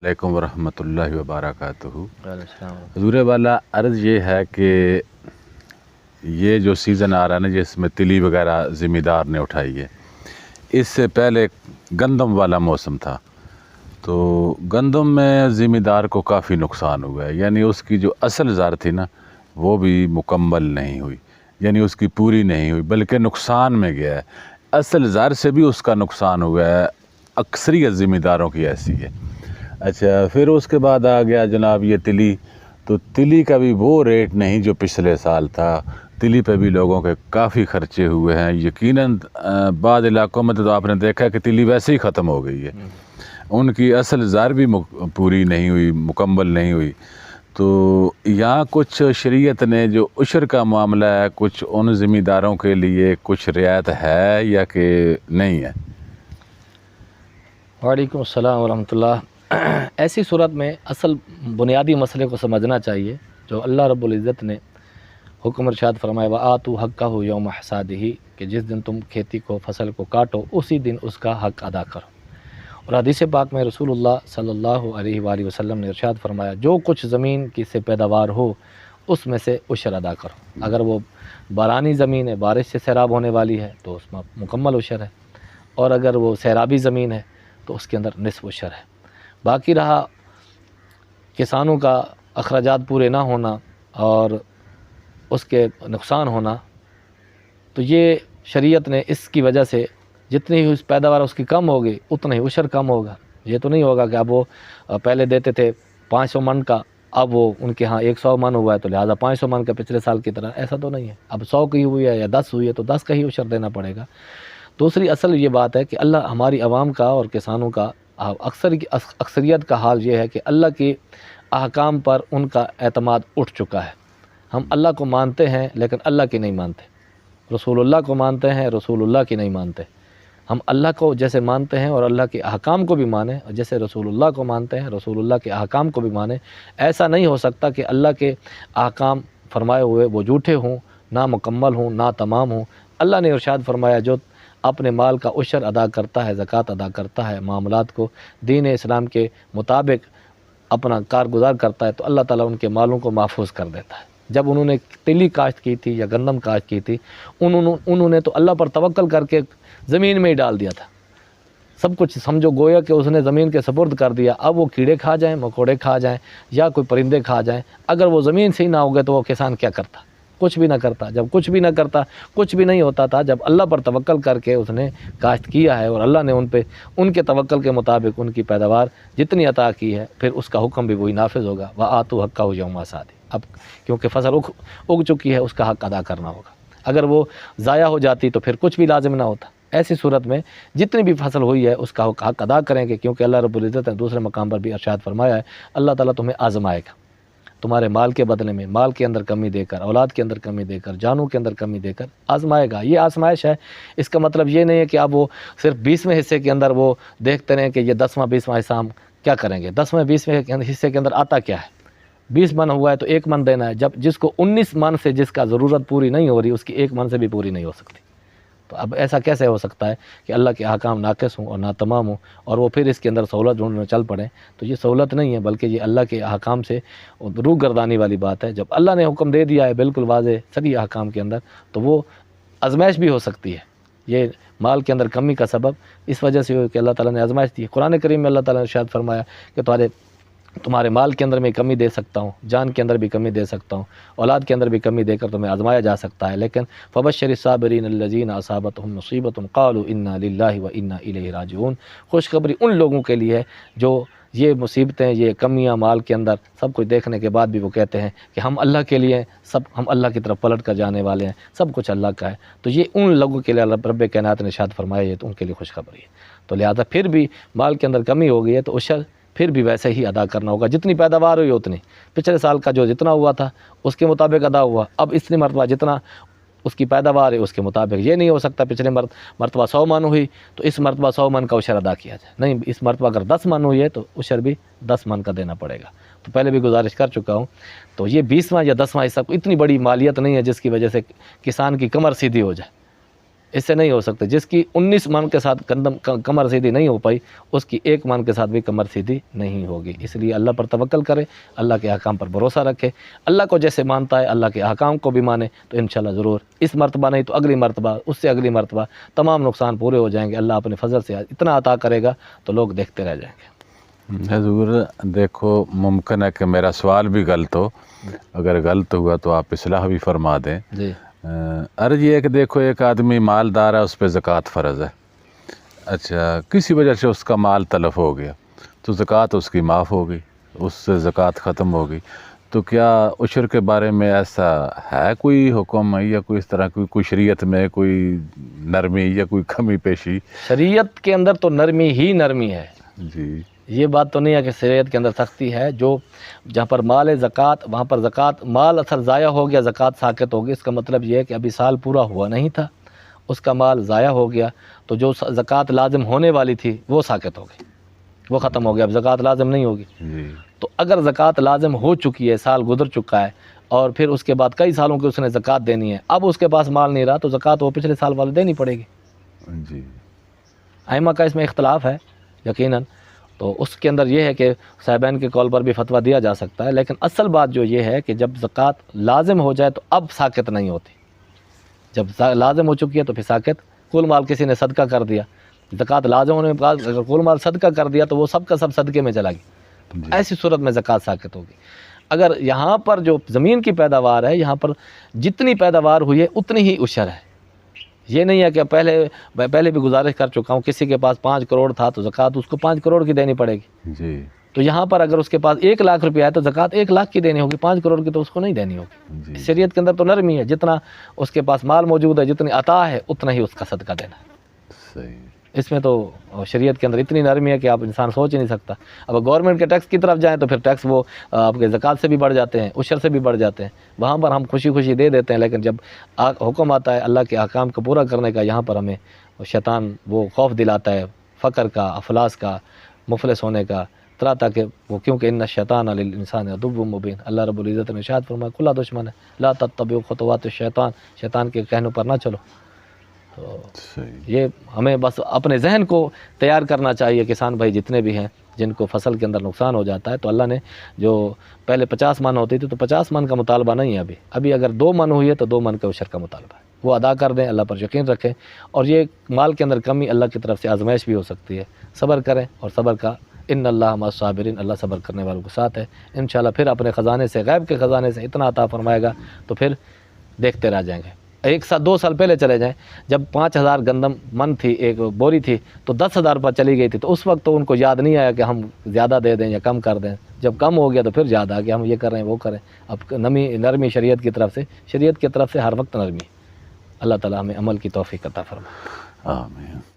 علیکم ورحمۃ اللہ وبرکاتہ۔ السلام علیکم۔ حضور والا عرض یہ ہے کہ یہ جو سیزن آ رہا ہے نا جس میں تلی وغیرہ ذمہ دار نے اٹھائی ہے، اس سے پہلے گندم والا موسم تھا، تو گندم میں ذمہ دار کو کافی نقصان ہوا ہے، یعنی اس کی جو اصل زر تھی نا وہ بھی مکمل نہیں ہوئی، یعنی اس کی پوری نہیں ہوئی بلکہ نقصان میں گیا ہے۔ اصل زر سے بھی اس کا نقصان ہوا ہے، اکثریت ذمہ داروں کی ایسی ہے۔ اچھا، پھر اس کے بعد آ گیا جناب یہ تلی، تو تلی کا بھی وہ ریٹ نہیں جو پچھلے سال تھا، تلی پہ بھی لوگوں کے کافی خرچے ہوئے ہیں۔ یقیناً بعض علاقوں میں تو آپ نے دیکھا کہ تلی ویسے ہی ختم ہو گئی ہے، ان کی اصل زر بھی پوری نہیں ہوئی، مکمل نہیں ہوئی۔ تو یہاں کچھ شریعت نے جو عشر کا معاملہ ہے، کچھ ان ذمہ داروں کے لیے کچھ رعایت ہے یا کہ نہیں ہے؟ وعلیکم السلام ورحمۃ اللہ۔ ایسی صورت میں اصل بنیادی مسئلے کو سمجھنا چاہیے جو اللہ رب العزت نے حکم ارشاد فرمایا وَآتُوا حَقَّهُ یوم حصادِهِ، کہ جس دن تم کھیتی کو، فصل کو کاٹو اسی دن اس کا حق ادا کرو۔ اور حدیث پاک میں رسول اللہ صلی اللہ علیہ وآلہ وسلم نے ارشاد فرمایا جو کچھ زمین کی سے پیداوار ہو اس میں سے عشر ادا کرو۔ اگر وہ بارانی زمین ہے، بارش سے سیراب ہونے والی ہے تو اس میں مکمل عشر ہے، اور اگر وہ سیرابی زمین ہے تو اس کے اندر نصف عشر ہے۔ باقی رہا کسانوں کا اخراجات پورے نہ ہونا اور اس کے نقصان ہونا، تو یہ شریعت نے اس کی وجہ سے جتنی ہی پیداوار اس کی کم ہوگی اتنا ہی عشر کم ہوگا۔ یہ تو نہیں ہوگا کہ اب وہ پہلے دیتے تھے 500 من کا، اب وہ ان کے ہاں 100 من ہوا ہے تو لہٰذا 500 من کا پچھلے سال کی طرح، ایسا تو نہیں ہے۔ اب 100 کی ہوئی ہے یا 10 ہوئی ہے تو 10 کا ہی عشر دینا پڑے گا۔ دوسری اصل یہ بات ہے کہ اللہ ہماری عوام کا اور کسانوں کا اکثریت کا حال یہ ہے کہ اللہ کے احکام پر ان کا اعتماد اٹھ چکا ہے۔ ہم اللہ کو مانتے ہیں لیکن اللہ کی نہیں مانتے، رسول اللہ کو مانتے ہیں، رسول اللہ کی نہیں مانتے۔ ہم اللہ کو جیسے مانتے ہیں اور اللہ کے احکام کو بھی مانیں، اور جیسے رسول اللہ کو مانتے ہیں رسول اللہ کے احکام کو بھی مانیں۔ ایسا نہیں ہو سکتا کہ اللہ کے احکام فرمائے ہوئے وہ جھوٹے ہوں، نہ مکمل ہوں، نہ تمام ہوں۔ اللہ نے ارشاد فرمایا جو اپنے مال کا عشر ادا کرتا ہے، زکوٰۃ ادا کرتا ہے، معاملات کو دین اسلام کے مطابق اپنا کارگزار کرتا ہے تو اللہ تعالیٰ ان کے مالوں کو محفوظ کر دیتا ہے۔ جب انہوں نے تلی کاشت کی تھی یا گندم کاشت کی تھی، انہوں نے تو اللہ پر توکل کر کے زمین میں ہی ڈال دیا تھا، سب کچھ سمجھو گویا کہ اس نے زمین کے سپرد کر دیا۔ اب وہ کیڑے کھا جائیں، مکوڑے کھا جائیں یا کوئی پرندے کھا جائیں، اگر وہ زمین سے ہی نہ ہوگے تو وہ کسان کیا کرتا؟ کچھ بھی نہ کرتا۔ جب کچھ بھی نہ کرتا، کچھ بھی نہیں ہوتا تھا، جب اللہ پر توکل کر کے اس نے کاشت کیا ہے اور اللہ نے ان پہ ان کے توکل کے مطابق ان کی پیداوار جتنی عطا کی ہے، پھر اس کا حکم بھی وہی نافذ ہوگا وَآتُوا حَقَّهُ یوم حصادِهِ۔ اب کیونکہ فصل اگ چکی ہے، اس کا حق ادا کرنا ہوگا۔ اگر وہ ضائع ہو جاتی تو پھر کچھ بھی لازم نہ ہوتا۔ ایسی صورت میں جتنی بھی فصل ہوئی ہے اس کا حق ادا کریں گے، کیونکہ اللہ رب العزت نے دوسرے مقام پر بھی ارشاد فرمایا ہے اللہ تعالیٰ تمہیں آزمائے گا، تمہارے مال کے بدلے میں، مال کے اندر کمی دے کر، اولاد کے اندر کمی دے کر، جانوں کے اندر کمی دے کر آزمائے گا۔ یہ آزمائش ہے، اس کا مطلب یہ نہیں ہے کہ اب وہ صرف 20ویں حصے کے اندر وہ دیکھتے رہیں کہ یہ 10واں 20واں حصہ ہم کیا کریں گے۔ 10ویں 20ویں حصے کے اندر آتا کیا ہے؟ 20 من ہوا ہے تو 1 من دینا ہے، جب جس کو 19 من سے جس کا ضرورت پوری نہیں ہو رہی اس کی 1 من سے بھی پوری نہیں ہو سکتی۔ تو اب ایسا کیسے ہو سکتا ہے کہ اللہ کے احکام ناقص ہوں اور ناتمام ہوں اور وہ پھر اس کے اندر سہولت ڈھونڈنے چل پڑیں؟ تو یہ سہولت نہیں ہے بلکہ یہ اللہ کے احکام سے روح گردانی والی بات ہے۔ جب اللہ نے حکم دے دیا ہے بالکل واضح سبھی احکام کے اندر، تو وہ آزمائش بھی ہو سکتی ہے۔ یہ مال کے اندر کمی کا سبب اس وجہ سے ہو کہ اللہ تعالیٰ نے آزمائش دی۔ قرآن کریم میں اللہ تعالیٰ نے ارشاد فرمایا کہ تمہارے مال کے اندر میں کمی دے سکتا ہوں، جان کے اندر بھی کمی دے سکتا ہوں، اولاد کے اندر بھی کمی دے کر تمہیں آزمایا جا سکتا ہے، لیکن فبشر الصابرین الذین اصابتهم مصیبۃ قالوا انا للہ وانا الیہ راجعون۔ خوشخبری ان لوگوں کے لیے ہے جو یہ مصیبتیں، یہ کمیاں مال کے اندر سب کچھ دیکھنے کے بعد بھی وہ کہتے ہیں کہ ہم اللہ کے لیے ہم اللہ کی طرف پلٹ کر جانے والے ہیں، سب کچھ اللہ کا ہے۔ تو یہ ان لوگوں کے لیے رب کائنات نے ارشاد فرمایا، یہ تو ان کے لیے خوشخبری ہے۔ تو لہذا پھر بھی مال کے اندر کمی ہو گئی ہے تو عشر پھر بھی ویسے ہی ادا کرنا ہوگا، جتنی پیداوار ہوئی اتنی، پچھلے سال کا جو جتنا ہوا تھا اس کے مطابق ادا ہوا۔ اب اتنی مرتبہ جتنا اس کی پیداوار ہے اس کے مطابق، یہ نہیں ہو سکتا پچھلے مرتبہ 100 من ہوئی تو اس مرتبہ 100 من کا عشر ادا کیا جائے، نہیں، اس مرتبہ اگر 10 من ہوئی ہے تو عشر بھی 10 من کا دینا پڑے گا۔ تو پہلے بھی گزارش کر چکا ہوں، تو یہ 20واں یا 10واں حصہ اتنی بڑی مالیت نہیں ہے جس کی وجہ سے کسان کی کمر سیدھی ہو جائے۔ اس سے نہیں ہو سکتے. جس کی 19 من کے ساتھ کمر سیدھی نہیں ہو پائی، اس کی 1 من کے ساتھ بھی کمر سیدھی نہیں ہوگی. اس لیے اللہ پر توکل کرے، اللہ کے احکام پر بھروسہ رکھے، اللہ کو جیسے مانتا ہے اللہ کے احکام کو بھی مانے، تو انشاءاللہ ضرور اس مرتبہ نہیں تو اگلی مرتبہ، اس سے اگلی مرتبہ تمام نقصان پورے ہو جائیں گے. اللہ اپنے فضل سے اتنا عطا کرے گا تو لوگ دیکھتے رہ جائیں گے. حضور دیکھو، ممکن ہے کہ میرا سوال بھی غلط ہو، اگر غلط ہوا تو آپ اصلاح بھی فرما دیں. جی عرض یہ ہے کہ دیکھو، ایک آدمی مالدار ہے، اس پہ زکوٰۃ فرض ہے. اچھا، کسی وجہ سے اس کا مال تلف ہو گیا تو زکوٰۃ اس کی معاف ہو گئی، اس سے زکوٰۃ ختم ہو گئی. تو کیا عشر کے بارے میں ایسا ہے کوئی حکم یا کوئی اس طرح کوئی شریعت میں کوئی نرمی یا کوئی کمی پیشی؟ شریعت کے اندر تو نرمی ہی نرمی ہے. جی، یہ بات تو نہیں ہے کہ شریعت کے اندر سختی ہے. جو جہاں پر مال زکوٰۃ، وہاں پر زکوٰۃ مال اثر ضائع ہو گیا، زکوٰۃ ساقط ہوگی. اس کا مطلب یہ ہے کہ ابھی سال پورا ہوا نہیں تھا، اس کا مال ضائع ہو گیا، تو جو زکوٰۃ لازم ہونے والی تھی وہ ساقط ہو گئی، وہ ختم ہو گیا. اب زکوٰۃ لازم نہیں ہوگی. جی، تو اگر زکوٰۃ لازم ہو چکی ہے، سال گزر چکا ہے، اور پھر اس کے بعد کئی سالوں کی اس نے زکوٰۃ دینی ہے، اب اس کے پاس مال نہیں رہا، تو زکوٰۃ وہ پچھلے سال والے دینی پڑے گی. جی، ائمہ کا اس میں اختلاف ہے یقیناً. تو اس کے اندر یہ ہے کہ صاحبین کے قول پر بھی فتویٰ دیا جا سکتا ہے، لیکن اصل بات جو یہ ہے کہ جب زکوٰۃ لازم ہو جائے تو اب ساقط نہیں ہوتی. جب لازم ہو چکی ہے تو پھر ساقط. کل مال کسی نے صدقہ کر دیا، زکوٰۃ لازم ہونے کے بعد اگر کل مال صدقہ کر دیا تو وہ سب کا سب صدقے میں چلا گیا. ایسی صورت میں زکوٰۃ ساقط ہوگی. اگر یہاں پر جو زمین کی پیداوار ہے، یہاں پر جتنی پیداوار ہوئی ہے اتنی ہی عشر ہے. یہ نہیں ہے کہ پہلے بھی گزارش کر چکا ہوں، کسی کے پاس 5 کروڑ تھا تو زکوٰۃ اس کو 5 کروڑ کی دینی پڑے گی. جی، تو یہاں پر اگر اس کے پاس 1 لاکھ روپیہ ہے تو زکوٰۃ 1 لاکھ کی دینی ہوگی، 5 کروڑ کی تو اس کو نہیں دینی ہوگی. جی، شریعت کے اندر تو نرمی ہے، جتنا اس کے پاس مال موجود ہے، جتنی عطا ہے، اتنا ہی اس کا صدقہ دینا ہے. صحیح. اس میں تو شریعت کے اندر اتنی نرمی ہے کہ آپ انسان سوچ ہی نہیں سکتا. اب گورنمنٹ کے ٹیکس کی طرف جائیں تو پھر ٹیکس وہ آپ کے زکوٰۃ سے بھی بڑھ جاتے ہیں، عشر سے بھی بڑھ جاتے ہیں. وہاں پر ہم خوشی خوشی دے دیتے ہیں، لیکن جب حکم آتا ہے اللہ کے احکام کو پورا کرنے کا، یہاں پر ہمیں شیطان وہ خوف دلاتا ہے فقر کا، افلاس کا، مفلس ہونے کا، تاکہ وہ، کیونکہ ان الشیطان للانسان عدو مبین. اللہ رب العزت نے ارشاد فرمایا کھلا دشمن ہے، لا تتبعوا خطوات الشیطان، شیطان کے کہنوں پر نہ چلو. تو صحیح. یہ ہمیں بس اپنے ذہن کو تیار کرنا چاہیے. کسان بھائی جتنے بھی ہیں جن کو فصل کے اندر نقصان ہو جاتا ہے، تو اللہ نے جو پہلے 50 من ہوتی تھی تو 50 من کا مطالبہ نہیں ہے ابھی اگر 2 من ہوئی ہے تو 2 من کے عشر کا مطالبہ ہے، وہ ادا کر دیں، اللہ پر یقین رکھیں. اور یہ مال کے اندر کمی اللہ کی طرف سے آزمائش بھی ہو سکتی ہے، صبر کریں. اور صبر کا ان اللہ مع الصابرین، اللہ صبر کرنے والوں کے ساتھ ہے. انشاءاللہ پھر اپنے خزانے سے، غیب کے خزانے سے اتنا عطا فرمائے گا تو پھر دیکھتے رہ جائیں گے. 2 سال پہلے چلے جائیں، جب 5000 گندم من تھی، ایک بوری تھی، تو 10,000 پر چلی گئی تھی، تو اس وقت تو ان کو یاد نہیں آیا کہ ہم زیادہ دے دیں یا کم کر دیں. جب کم ہو گیا تو پھر یاد آ کہ ہم یہ کر رہے ہیں، وہ کریں. اب نرمی شریعت کی طرف سے ہر وقت نرمی. اللہ تعالی ہمیں عمل کی توفیق عطا فرمائے. آمین.